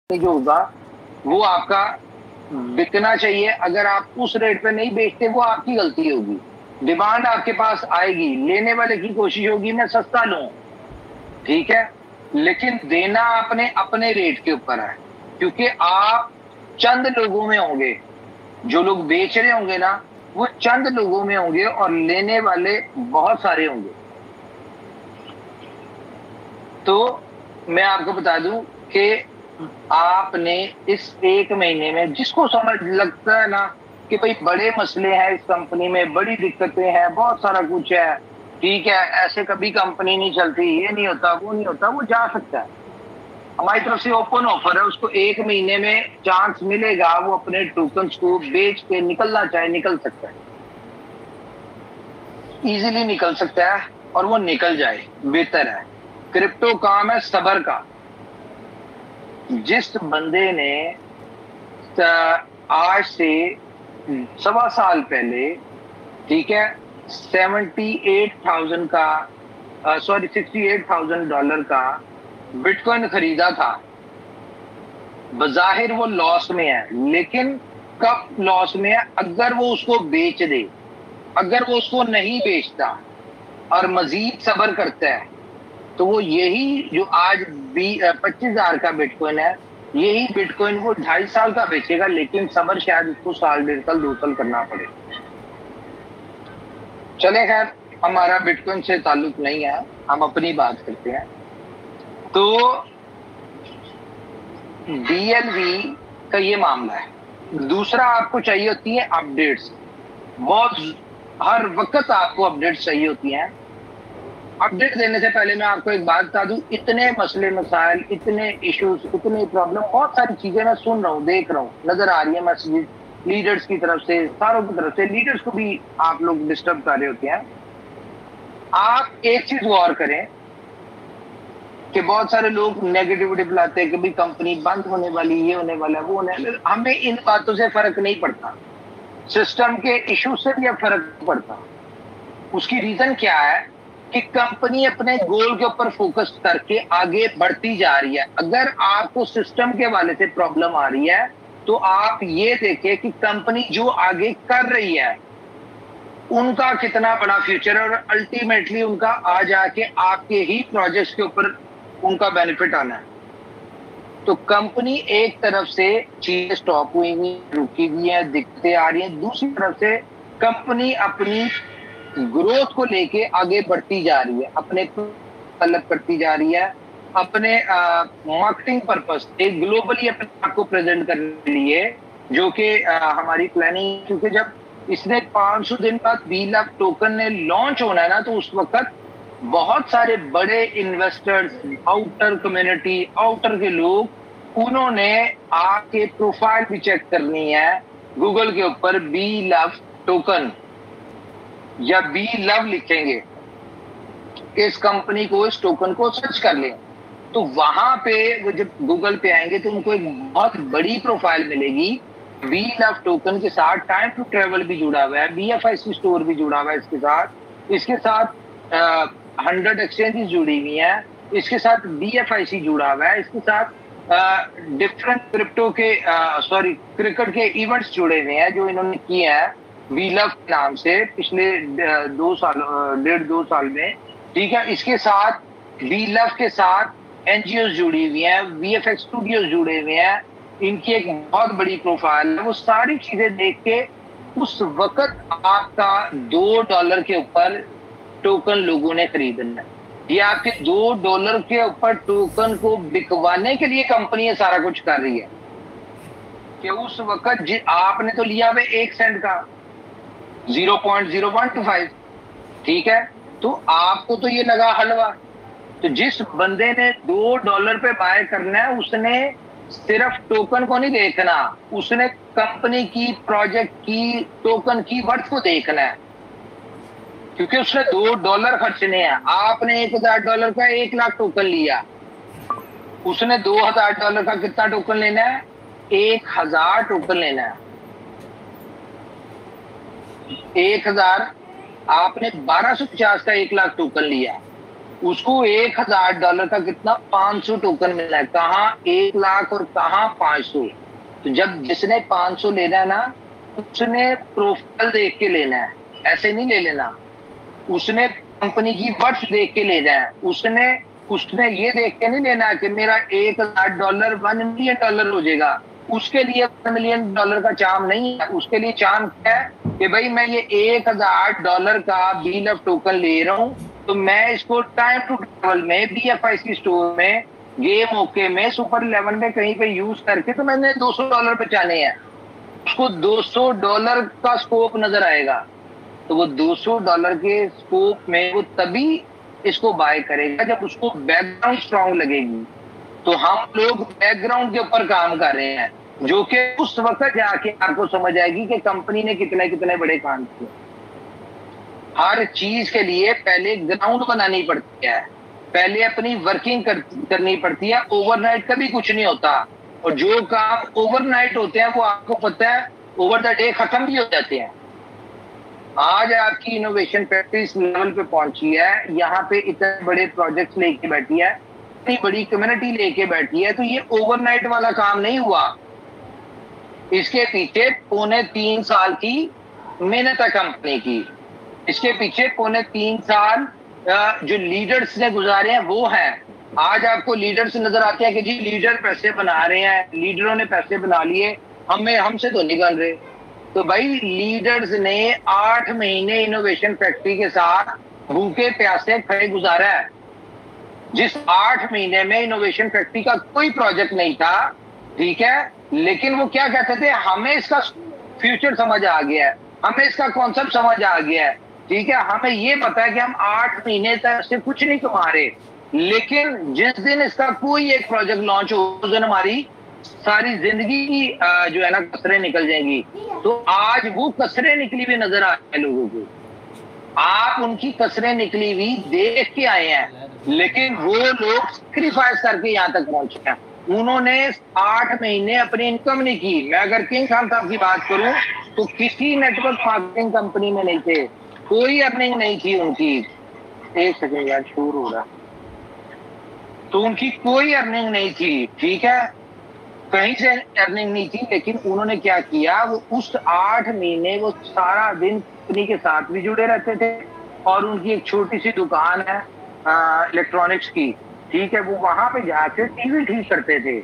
जो होगा वो आपका बिकना चाहिए। अगर आप उस रेट पे नहीं बेचते वो आपकी गलती होगी। डिमांड आपके पास आएगी, लेने वाले की कोशिश होगी मैं सस्ता लूं, ठीक है, लेकिन देना आपने अपने रेट के ऊपर है, क्योंकि आप चंद लोगों में होंगे, जो लोग बेच रहे होंगे ना वो चंद लोगों में होंगे और लेने वाले बहुत सारे होंगे। तो मैं आपको बता दूं कि आपने इस एक महीने में जिसको समझ लगता है ना कि भाई बड़े मसले हैं इस कंपनी में, बड़ी दिक्कतें हैं, बहुत सारा कुछ है, ठीक है, ऐसे कभी कंपनी नहीं चलती, ये नहीं होता वो नहीं होता, वो जा सकता है। हमारी तरफ से ओपन ऑफर है, उसको एक महीने में चांस मिलेगा, वो अपने टोकन्स को बेच के निकलना चाहे निकल सकता है, इजीली निकल सकता है और वो निकल जाए बेहतर है। क्रिप्टो काम है सबर का। जिस बंदे ने आज से 1.25 साल पहले, ठीक है, 68,000 का $68,000 का बिटकॉइन खरीदा था, बजाहिर वो लॉस में है, लेकिन कब लॉस में है? अगर वो उसको बेच दे, अगर वो उसको नहीं बेचता और मजीद सब्र करता है तो वो यही जो आज 25,000 का बिटकॉइन है, यही बिटकॉइन वो 2.5 साल का बेचेगा, लेकिन सब्र शायद उसको साल 1.5 साल 2 साल करना पड़े। चले खैर, हमारा बिटकॉइन से ताल्लुक नहीं है, हम अपनी बात करते हैं। तो डीएलवी का ये मामला है। दूसरा, आपको चाहिए होती है अपडेट्स, बहुत हर वक्त आपको अपडेट्स चाहिए होती हैं। अपडेट देने से पहले मैं आपको एक बात बता दूं, इतने मसले मसाइल, इतने इश्यूज, इतने प्रॉब्लम, बहुत सारी चीजें मैं सुन रहा हूँ, देख रहा हूँ, नजर आ रही है मैसेज लीडर्स की तरफ से, सारों की तरफ से। लीडर्स को भी आप लोग डिस्टर्ब कर रहे होते हैं। आप एक चीज गौर करें कि बहुत सारे लोग नेगेटिविटी फैलाते हैं कि भाई कंपनी बंद होने वाली, ये होने वाला, वो होने वाला। हमें इन बातों से फर्क नहीं पड़ता, सिस्टम के इशू से भी अब फर्क पड़ता। उसकी रीजन क्या है कि कंपनी अपने गोल के ऊपर फोकस करके आगे बढ़ती जा रही है। अगर आपको सिस्टम के वाले से प्रॉब्लम आ रही है तो आप ये देखें कि कंपनी जो आगे कर रही है उनका कितना बड़ा फ्यूचर है, और अल्टीमेटली उनका आ जाके आपके ही प्रोजेक्ट्स के ऊपर उनका बेनिफिट आना है। तो कंपनी एक तरफ से चीजें स्टॉप हुई हुई, रुकी हुई है, दिक्कतें आ रही हैं, दूसरी तरफ से कंपनी अपनी ग्रोथ को लेके आगे बढ़ती जा रही है, अपने डेवलप करती जा रही है, अपने मार्केटिंग पर्पस एक ग्लोबली अपने आप को प्रेजेंट करने के लिए, जो कि हमारी प्लानिंग, क्योंकि जब इसने 500 दिन बाद 20 लाख टोकन ने लॉन्च होना है ना, तो उस वक्त बहुत सारे बड़े इन्वेस्टर्स, आउटर कम्युनिटी, आउटर के लोग, उन्होंने आके प्रोफाइल भी चेक करनी है गूगल के ऊपर, बी लव टोकन या बी लव लिखेंगे, इस कंपनी को, इस टोकन को सर्च कर लें, तो वहां पे वो जब गूगल पे आएंगे तो उनको एक बहुत बड़ी प्रोफाइल मिलेगी। बी लव टोकन के साथ टाइम टू ट्रेवल भी जुड़ा हुआ है, BFIC स्टोर भी जुड़ा हुआ है, इसके साथ 100 एक्सचेंजेस जुड़ी हुई हैं, इसके साथ BFIC जुड़ा हुआ है, इसके साथ डिफरेंट क्रिप्टो के क्रिकेट के इवेंट्स जुड़े हुए हैं जो इन्होंने किए हैं बी लव के नाम से पिछले 1.5-2 साल में, ठीक है। इसके साथ बी लव के साथ NGOs जुड़ी हुई हैं, VFX स्टूडियोज जुड़े हुए हैं, इनकी एक बहुत बड़ी प्रोफाइल है। वो सारी चीजें देख के उस वक्त आपका $2 के ऊपर टोकन लोगों ने खरीदना है। ये आपके $2 के ऊपर टोकन को बिकवाने के लिए कंपनी ये सारा कुछ कर रही है कि उस वक्त आपने तो लिया हुआ 1 सेंट का 0.0125, ठीक है, तो आपको तो ये लगा हलवा। तो जिस बंदे ने $2 पे बाय करना है, उसने सिर्फ टोकन को नहीं देखना, उसने कंपनी की, प्रोजेक्ट की, टोकन की वर्थ को देखना है, क्योंकि उसने $2 खर्चने हैं। आपने $1,000 का 1 लाख टोकन लिया, उसने $2,000 का कितना टोकन लेना है? 1,000 टोकन लेना है। 1,000, आपने 1250 का 1 लाख टोकन लिया, उसको $1000 का कितना 500 टोकन मिला है, कहाँ 1 लाख और कहाँ 500। तो जब जिसने 500 लेना है ना, उसने प्रोफाइल देख के लेना है, ऐसे नहीं ले लेना। उसने कंपनी की वर्थ देख के लेना है, उसने ये देख के नहीं लेना कि मेरा $1000 $1 मिलियन हो जाएगा। उसके लिए $1 मिलियन का चार्म नहीं है, उसके लिए चार्म क्या है कि भाई मैं ये $1000 का बिल ऑफ टोकन ले रहा हूं, तो मैं इसको टाइम टू ट्रेवल में, BFIC स्टोर में, गेम ओके में, सुपर 11 में कहीं पे यूज करके तो मैंने $200 बचाने हैं। उसको $200 का स्कोप नजर आएगा, तो वो $200 के स्कोप में वो तभी इसको बाय करेगा जब उसको बैकग्राउंड स्ट्रांग लगेगी। तो हम लोग बैकग्राउंड के ऊपर काम कर रहे हैं, जो कि उस वक्त जाके आपको समझ आएगी कि कंपनी ने कितने कितने बड़े काम किए। हर चीज के लिए पहले ग्राउंड बनानी पड़ती है, पहले अपनी वर्किंग करनी पड़ती है। ओवरनाइट कभी कुछ नहीं होता, और जो काम ओवरनाइट होते हैं वो आपको पता है ओवर द डे खत्म भी हो जाते हैं। आज आपकी इनोवेशन फैक्ट्री इस लेवल पे पहुंची है, यहाँ पे इतने बड़े प्रोजेक्ट्स लेके बैठी है, इतनी बड़ी कम्युनिटी लेके बैठी है, तो ये ओवरनाइट वाला काम नहीं हुआ। इसके पीछे 3.25 साल की मेहनत है कंपनी की, इसके पीछे 3.25 साल जो लीडर्स ने गुजारे हैं वो है। आज आपको लीडर्स नजर आते हैं कि जी लीडर पैसे बना रहे हैं, लीडरों ने पैसे बना लिए, हमसे तो निकल रहे। तो भाई लीडर्स ने 8 महीने इनोवेशन फैक्ट्री के साथ भूखे प्यासे खड़े गुजारा है। जिस 8 महीने में इनोवेशन फैक्ट्री का कोई प्रोजेक्ट नहीं था, ठीक है, लेकिन वो क्या कहते थे, हमें इसका फ्यूचर समझ आ गया है, हमें इसका कॉन्सेप्ट समझ आ गया है, ठीक है, हमें ये पता है कि हम 8 महीने तक से कुछ नहीं कमा रहे, लेकिन जिस दिन इसका कोई एक प्रोजेक्ट लॉन्च हो उस दिन हमारी सारी जिंदगी की जो है ना कसरें निकल जाएंगी। तो आज वो कसरें निकली हुई नजर आ रही है लोगों को, आप उनकी कसरें निकली हुई देख के आए हैं, लेकिन वो लोग सेक्रीफाइस करके यहाँ तक पहुंचे हैं। उन्होंने 8 महीने अपनी इनकम नहीं की। मैं अगर किंग खान साहब की बात करूं तो किसी नेटवर्क मार्केटिंग कंपनी में नहीं थे, कोई अर्निंग नहीं थी उनकी। एक सेकंड यार, शोर हो रहा। तो उनकी कोई अर्निंग नहीं थी, ठीक है, कहीं से अर्निंग नहीं थी, लेकिन उन्होंने क्या किया, वो उस 8 महीने वो सारा दिन कंपनी के साथ भी जुड़े रहते थे, और उनकी एक छोटी सी दुकान है इलेक्ट्रॉनिक्स की, ठीक है, वो वहां पे जाके टीवी ठीक करते थे,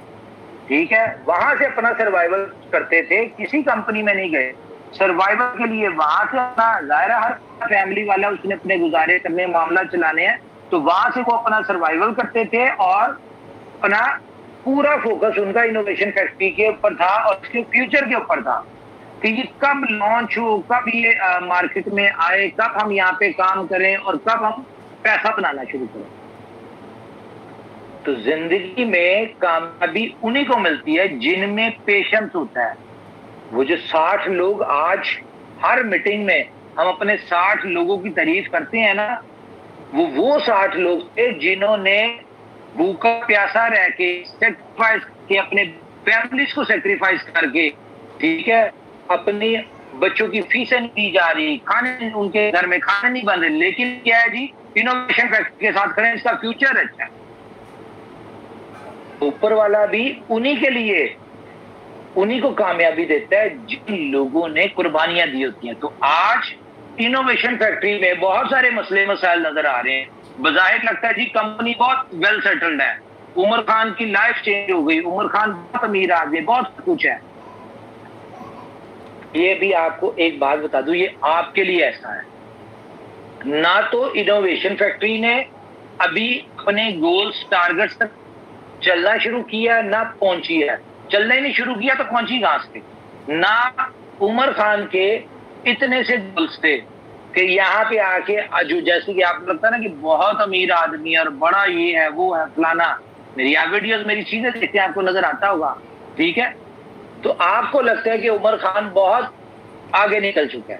ठीक है, वहां से अपना सर्वाइवल करते थे, किसी कंपनी में नहीं गए सर्वाइवल के लिए। वहां से अपना, जाहिर हर फैमिली वाला उसने अपने गुजारे करने, मामला चलाने हैं, तो वहां से वो अपना सर्वाइवल करते थे, और अपना पूरा फोकस उनका इनोवेशन फैक्ट्री के ऊपर था और उसके फ्यूचर के ऊपर था कि ये कब लॉन्च हो, कब ये मार्केट में आए, कब हम यहाँ पे काम करें और कब हम पैसा बनाना शुरू करें। तो जिंदगी में कामयाबी उन्हीं को मिलती है जिनमें पेशेंस होता है। वो जो 60 लोग आज हर मीटिंग में हम अपने 60 लोगों की तारीफ करते हैं ना, वो 60 लोग थे जिन्होंने भूखा प्यासा रह के सेक्रीफाइस के, अपने फैमिलीज को सेक्रीफाइस करके, ठीक है, अपनी बच्चों की फीसें नहीं दी जा रही, खाने उनके घर में खाने नहीं बन रहे, लेकिन क्या है जी, इनोवेशन फैक्ट्री के साथ करें, इसका फ्यूचर अच्छा है। ऊपर वाला भी उन्हीं के लिए, उन्हीं को कामयाबी देता है जिन लोगों ने कुर्बानियां दी होती हैं। तो आज इनोवेशन फैक्ट्री में बहुत सारे मसले मसाइल नजर आ रहे हैं। बज़ाहिर लगता है जी कंपनी बहुत वेल सेटल्ड है, उमर खान की लाइफ चेंज हो गई, उमर खान बहुत अमीर आदमी, बहुत कुछ है। ये भी आपको एक बात बता दूं, ये आपके लिए ऐसा है ना, तो इनोवेशन फैक्ट्री ने अभी अपने गोल्स टारगेट्स तक चलना शुरू किया ना पहुंची है। चलना ही नहीं शुरू किया तो पहुंची कहां से? ना उमर खान के इतने से गोल्स थे कि यहाँ पे आके जो जैसे कि आपको लगता है ना कि बहुत अमीर आदमी और बड़ा ये है वो है फलाना, मेरी आप वीडियोस मेरी चीजें देखते हैं, आपको नजर आता होगा, ठीक है, तो आपको लगता है कि उमर खान बहुत आगे निकल चुका है।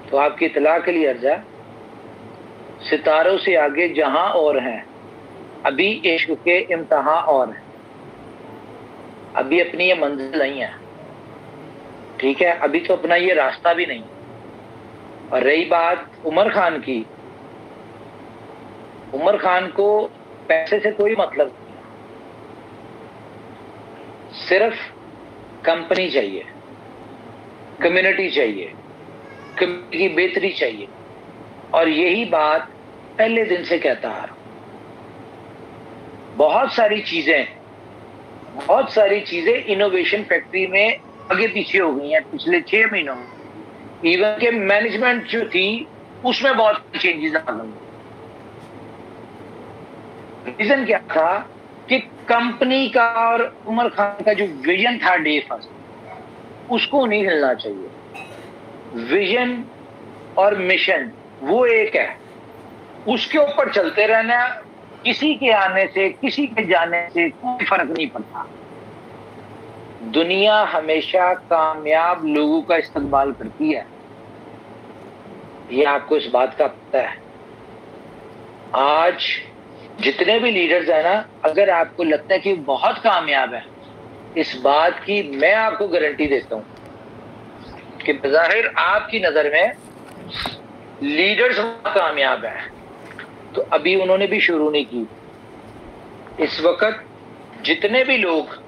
तो आपकी इत्तला के लिए अर्जा, सितारों से आगे जहां और हैं, अभी इश्क के इम्तिहान और हैं, अभी अपनी ये मंजिल नहीं है, ठीक है, अभी तो अपना ये रास्ता भी नहीं। और रही बात उमर खान की, उमर खान को पैसे से कोई मतलब नहीं, सिर्फ कंपनी चाहिए, कम्युनिटी चाहिए, कम्युनिटी की बेहतरी चाहिए। और यही बात पहले दिन से कहता आ रहा हूं। बहुत सारी चीजें इनोवेशन फैक्ट्री में आगे पीछे हो गई हैं पिछले 6 महीनों में। इवन के मैनेजमेंट जो थी उसमें बहुत चेंजेस आ गए। रीजन क्या था कि कंपनी का और उमर खान का जो विजन था डे फर्स्ट, उसको नहीं हिलना चाहिए। विजन और मिशन वो एक है, उसके ऊपर चलते रहना। किसी के आने से, किसी के जाने से कोई फर्क नहीं पड़ता। दुनिया हमेशा कामयाब लोगों का इस्तेमाल करती है, ये आपको इस बात का पता है। आज जितने भी लीडर्स हैं ना, अगर आपको लगता है कि बहुत कामयाब है, इस बात की मैं आपको गारंटी देता हूं कि बज़ाहिर आपकी नजर में लीडर्स कामयाब है, तो अभी उन्होंने भी शुरू नहीं की। इस वक्त जितने भी लोग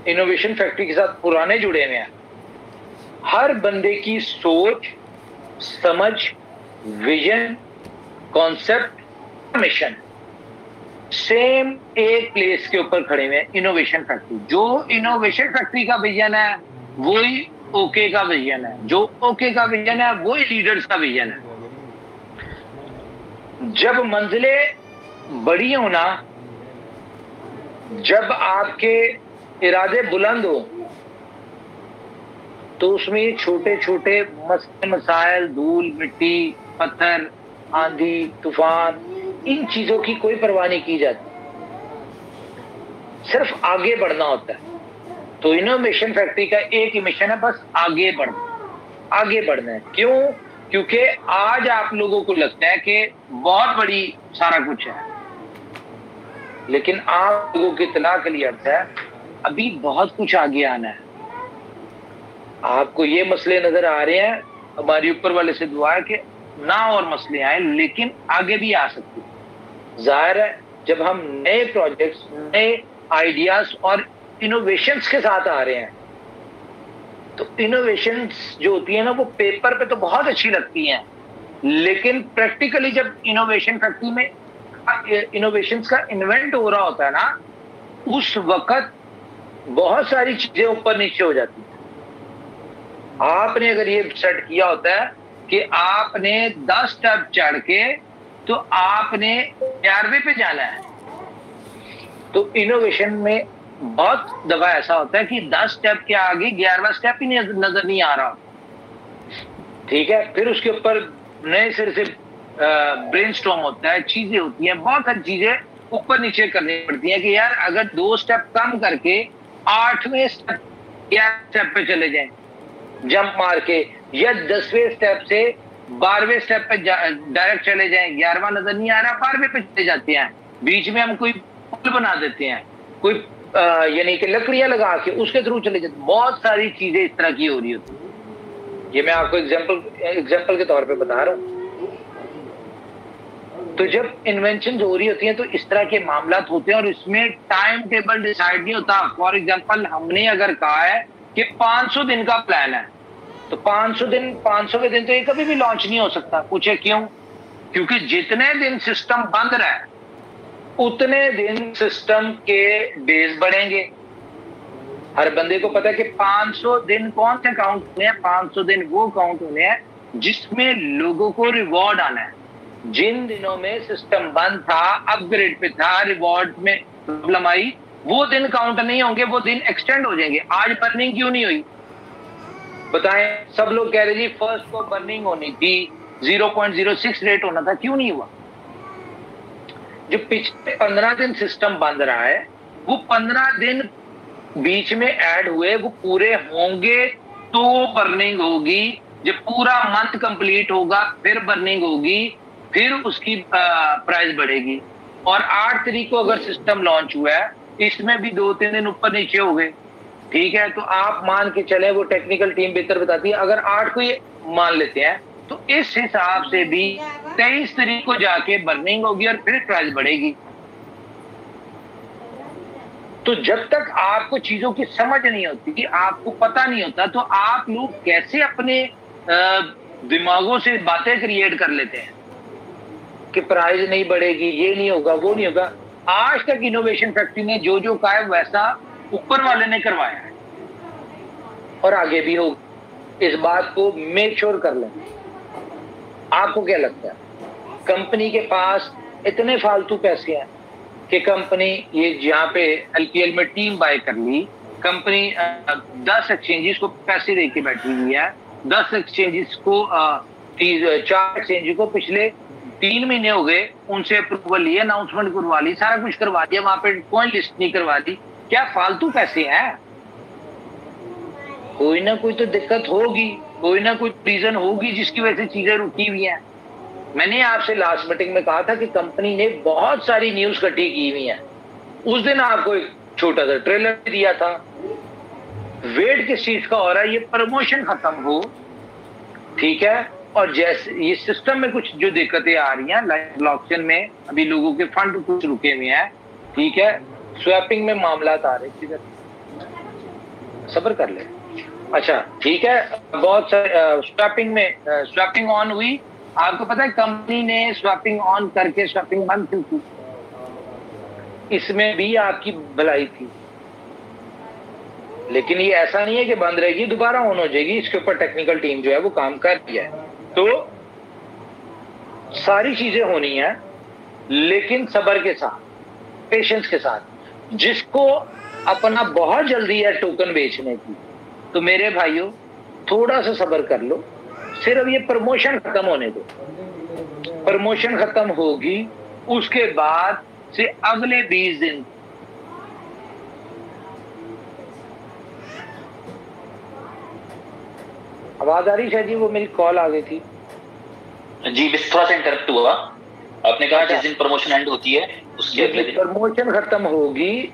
इनोवेशन फैक्ट्री के साथ पुराने जुड़े हुए हैं, हर बंदे की सोच, समझ, विजन, कॉन्सेप्ट, मिशन सेम एक प्लेस के ऊपर खड़े हुए हैं। इनोवेशन फैक्ट्री, जो इनोवेशन फैक्ट्री का विजन है वही ओके का विजन है, जो ओके का विजन है वही लीडर्स का विजन है। जब मंजिलें बड़ी हो ना, जब आपके इरादे बुलंद हो, तो उसमें छोटे छोटे मसाइल, धूल मिट्टी, पत्थर, आंधी, तूफान, इन चीजों की कोई परवाह नहीं की जाती, सिर्फ आगे बढ़ना होता है। तो इनोवेशन फैक्ट्री का एक ही मिशन है, बस आगे बढ़ना, आगे बढ़ना है। क्यों? क्योंकि आज आप लोगों को लगता है कि बहुत बड़ी सारा कुछ है, लेकिन आप लोगों की इतना क्लियर है अभी बहुत कुछ आगे आना है। आपको ये मसले नजर आ रहे हैं, हमारी ऊपर वाले से दुआ है कि ना और मसले आए, लेकिन आगे भी आ सकते हैं। जाहिर है जब हम नए प्रोजेक्ट्स, नए आइडियाज और इनोवेशंस के साथ आ रहे हैं, तो इनोवेशंस जो होती है ना, वो पेपर पे तो बहुत अच्छी लगती हैं, लेकिन प्रैक्टिकली जब इनोवेशन फैक्ट्री में इनोवेशंस का इन्वेंट हो रहा होता है ना, उस वक्त बहुत सारी चीजें ऊपर नीचे हो जाती हैं। आपने अगर ये सेट किया होता है कि आपने 10 स्टेप चढ़ के तो आपने 11वें पे जाना है, तो इनोवेशन में बहुत दफा ऐसा होता है कि 10 स्टेप के आगे 11वां स्टेप ही नजर नहीं आ रहा। ठीक है, फिर उसके ऊपर नए सिरे से ब्रेनस्टॉर्म होता है, चीजें होती हैं, बहुत सारी चीजें ऊपर नीचे करनी पड़ती हैं कि यार अगर 2 स्टेप कम करके 8वें स्टेप, 11वें स्टेप पे चले जाएं जंप मार के, या 10वें स्टेप से 12वें स्टेप पे डायरेक्ट चले जाएं, 11वां नजर नहीं आ रहा, 12वें पे चले जाते हैं, बीच में हम कोई पुल बना देते हैं, कोई यानी कि लकड़ियां लगा के उसके थ्रू चले जाते। बहुत सारी चीजें इस तरह की हो रही होती है। ये मैं आपको एग्जाम्पल के तौर पे बता रहा हूं। तो जब इन्वेंशन हो रही होती हैं तो इस तरह के मामला होते हैं, और इसमें टाइम टेबल डिसाइड नहीं होता। फॉर एग्जाम्पल, हमने अगर कहा है कि 500 दिन का प्लान है, तो 500वें दिन तो ये कभी भी लॉन्च नहीं हो सकता। पूछे क्यों? क्योंकि जितने दिन सिस्टम बंद रहे उतने दिन सिस्टम के डेज बढ़ेंगे। हर बंदे को पता है कि 500 दिन कौन से काउंट होने हैं? 500 दिन वो काउंट होने हैं जिसमें लोगों को रिवॉर्ड आना है। जिन दिनों में सिस्टम बंद था, अपग्रेड पे था, रिवॉर्ड में प्रॉब्लम आई, वो दिन काउंट नहीं होंगे, वो दिन एक्सटेंड हो जाएंगे। आज बर्निंग क्यों नहीं हुई बताएं? सब लोग कह रहे जी फर्स्ट को बर्निंग होनी थी, 0.06 रेट होना था, क्यों नहीं हुआ? जो पिछले 15 दिन सिस्टम बंद रहा है, वो 15 दिन बीच में ऐड हुए, वो पूरे होंगे तो बर्निंग होगी। जब पूरा मंथ कंप्लीट होगा फिर बर्निंग होगी, फिर उसकी प्राइस बढ़ेगी। और 8 तारीख को अगर सिस्टम लॉन्च हुआ है, इसमें भी 2-3 दिन ऊपर नीचे हो गए, ठीक है, तो आप मान के चले, वो टेक्निकल टीम बेहतर बताती है, अगर 8 को ये मान लेते हैं तो इस हिसाब से भी 23 तारीख को जाके बर्निंग होगी और फिर प्राइस बढ़ेगी। तो जब तक आपको चीजों की समझ नहीं होती, कि आपको पता नहीं होता, तो आप लोग कैसे अपने दिमागों से बातें क्रिएट कर लेते हैं कि प्राइस नहीं बढ़ेगी, ये नहीं होगा, वो नहीं होगा। आज तक इनोवेशन फैक्ट्री ने जो जो कहा है वैसा ऊपर वाले ने करवाया है और आगे भी होगा। इस बात को मेक श्योर कर लें। आपको क्या लगता है, कंपनी के पास इतने फालतू पैसे हैं कि कंपनी ये जहां पे एलपीएल में टीम बाय कर ली, कंपनी 10 एक्सचेंजेस को पैसे दे के बैठी हुई है। 10 एक्सचेंजेस को 4 एक्सचेंज को पिछले 3 महीने हो गए, उनसे अप्रूवल ली, अनाउंसमेंट करवा ली, सारा कुछ करवा दिया, वहां पे कोई लिस्ट नहीं करवा दी। क्या फालतू पैसे हैं? कोई ना कोई तो दिक्कत होगी, कोई ना कोई रीजन होगी जिसकी वजह से चीजें रुकी हुई हैं। मैंने आपसे लास्ट मीटिंग में कहा था कि कंपनी ने बहुत सारी न्यूज इकट्ठी की हुई है। उस दिन आपको एक छोटा सा ट्रेलर दिया था। वेट किस चीज का हो रहा है, ये प्रमोशन खत्म हो, ठीक है, और जैसे ये सिस्टम में कुछ जो दिक्कतें आ रही हैं, लाइक ब्लॉकचेन में अभी लोगों के फंड कुछ रुके हुए हैं, ठीक है, स्वैपिंग में मामला आ रहे, सब्र कर ले। अच्छा ठीक है, बहुत सारे स्वैपिंग ऑन हुई। आपको पता है कंपनी ने स्वैपिंग ऑन करके स्वैपिंग बंद क्यों की? इसमें भी आपकी भलाई थी, लेकिन ये ऐसा नहीं है कि बंद रहेगी, दोबारा ऑन हो जाएगी। इसके ऊपर टेक्निकल टीम जो है वो काम कर रही है। तो सारी चीजें होनी है, लेकिन सब्र के साथ, पेशेंस के साथ। जिसको अपना बहुत जल्दी है टोकन बेचने की, तो मेरे भाइयों थोड़ा सा सब्र कर लो। सिर्फ ये प्रमोशन खत्म होने दो। प्रमोशन खत्म होगी, उसके बाद से अगले 20 दिन आवाज आ रही है जी? वो मेरी कॉल आ गई थी जी, बस थोड़ा सा इंटरप्ट हुआ। आपने कहा जिस दिन प्रमोशन एंड होती है उसके अगले दिन प्रमोशन खत्म होगी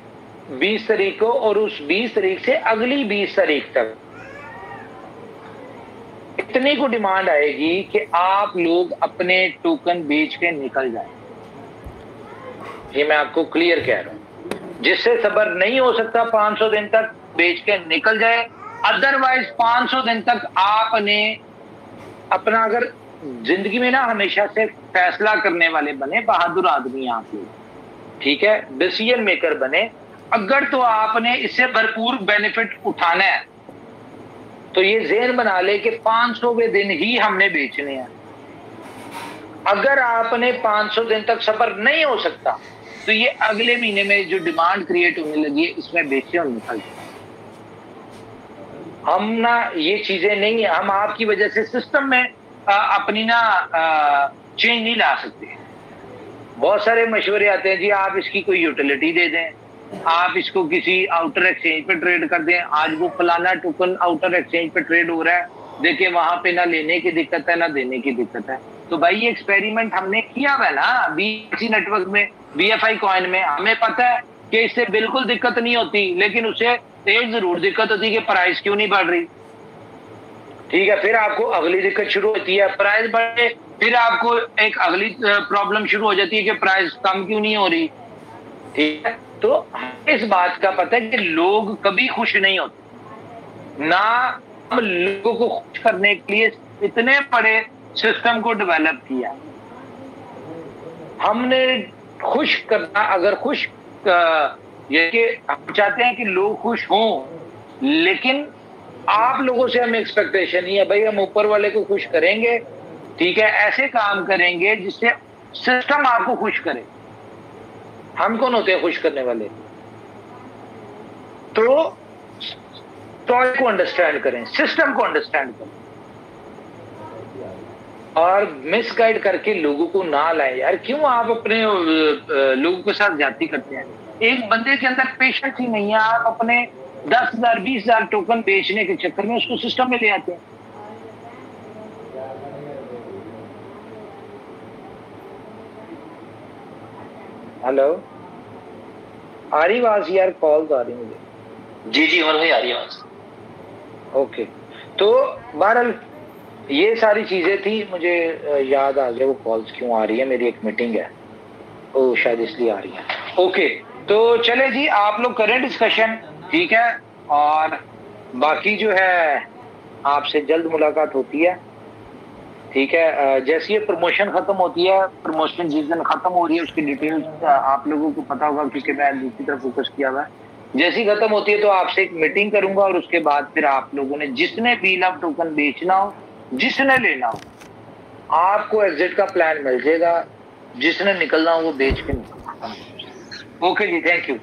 20 तारीख को, और उस 20 तारीख से अगली 20 तारीख तक इतनी को डिमांड आएगी कि आप लोग अपने टोकन बेच के निकल जाए। ये मैं आपको क्लियर कह रहा हूं। जिससे सब्र नहीं हो सकता 500 दिन तक बेच के निकल जाए। अदरवाइज 500 दिन तक आपने अपना, अगर जिंदगी में ना हमेशा से फैसला करने वाले बने, बहादुर आदमी आप लोग, ठीक है, डिसीजन मेकर बने, अगर तो आपने इससे भरपूर बेनिफिट उठाना है तो ये ज़हन बना ले कि 500वें दिन ही हमने बेचने हैं। अगर आपने 500 दिन तक सब्र नहीं हो सकता तो ये अगले महीने में जो डिमांड क्रिएट होने लगी है इसमें बेचे और निकल जाए। हम ना ये चीजें नहीं है, हम आपकी वजह से सिस्टम में अपनी ना चेंज नहीं ला सकते। बहुत सारे मशवरे आते हैं जी, आप इसकी कोई यूटिलिटी दे दें, आप इसको किसी आउटर एक्सचेंज पे ट्रेड कर दें। आज वो फलाना टोकन आउटर एक्सचेंज पे ट्रेड हो रहा है, देखिए वहां पे ना लेने की दिक्कत है ना देने की दिक्कत है। तो भाई ये एक्सपेरिमेंट हमने किया हुआ है ना BSC नेटवर्क में, BFI कॉइन में। हमें पता है कि इससे बिल्कुल दिक्कत नहीं होती, लेकिन उससे एक जरूर दिक्कत होती है कि प्राइस क्यों नहीं बढ़ रही, ठीक है। फिर आपको अगली दिक्कत शुरू होती है, प्राइस बढ़े, फिर आपको एक अगली प्रॉब्लम शुरू हो जाती है कि प्राइस कम क्यों नहीं हो रही, ठीक है। तो इस बात का पता है कि लोग कभी खुश नहीं होते ना। हम लोगों को खुश करने के लिए इतने बड़े सिस्टम को डेवलप किया। हमने खुश करना, अगर खुश ये कि हम चाहते हैं कि लोग खुश हों, लेकिन आप लोगों से हम एक्सपेक्टेशन नहीं है भाई हम ऊपर वाले को खुश करेंगे, ठीक है, ऐसे काम करेंगे जिससे सिस्टम आपको खुश करे। हम कौन होते हैं खुश करने वाले? तो टॉय को अंडरस्टैंड करें, सिस्टम को अंडरस्टैंड करें, और मिसगाइड करके लोगों को ना लाएं। यार क्यों आप अपने लोगों के साथ ज्यादती करते हैं? एक बंदे के अंदर पेशेंस ही नहीं है, आप अपने 10,000 20,000 टोकन बेचने के चक्कर में उसको सिस्टम में ले आते हैं। हेलो, आ रही आवाज? यार कॉल तो आ रही मुझे। जी जी उमर भाई आ रही है आवाज। ओके, तो बहरहाल ये सारी चीजें थी। मुझे याद आ गया वो कॉल्स क्यों आ रही है, मेरी एक मीटिंग है, ओ शायद इसलिए आ रही है। ओके, तो चले जी, आप लोग करें डिस्कशन, ठीक है, और बाकी जो है आपसे जल्द मुलाकात होती है, ठीक है। जैसे ये प्रमोशन खत्म होती है, प्रमोशन जिस दिन खत्म हो रही है उसकी डिटेल्स आप लोगों को पता होगा क्योंकि मैं दूसरी तरफ फोकस किया हुआ है। जैसी खत्म होती है तो आपसे एक मीटिंग करूंगा और उसके बाद फिर आप लोगों ने जिसने बी लव टोकन बेचना हो, जिसने लेना हो, आपको एग्जिट का प्लान मिल जाएगा, जिसने निकलना हो वो बेच के निकलना। ओके जी, थैंक यू।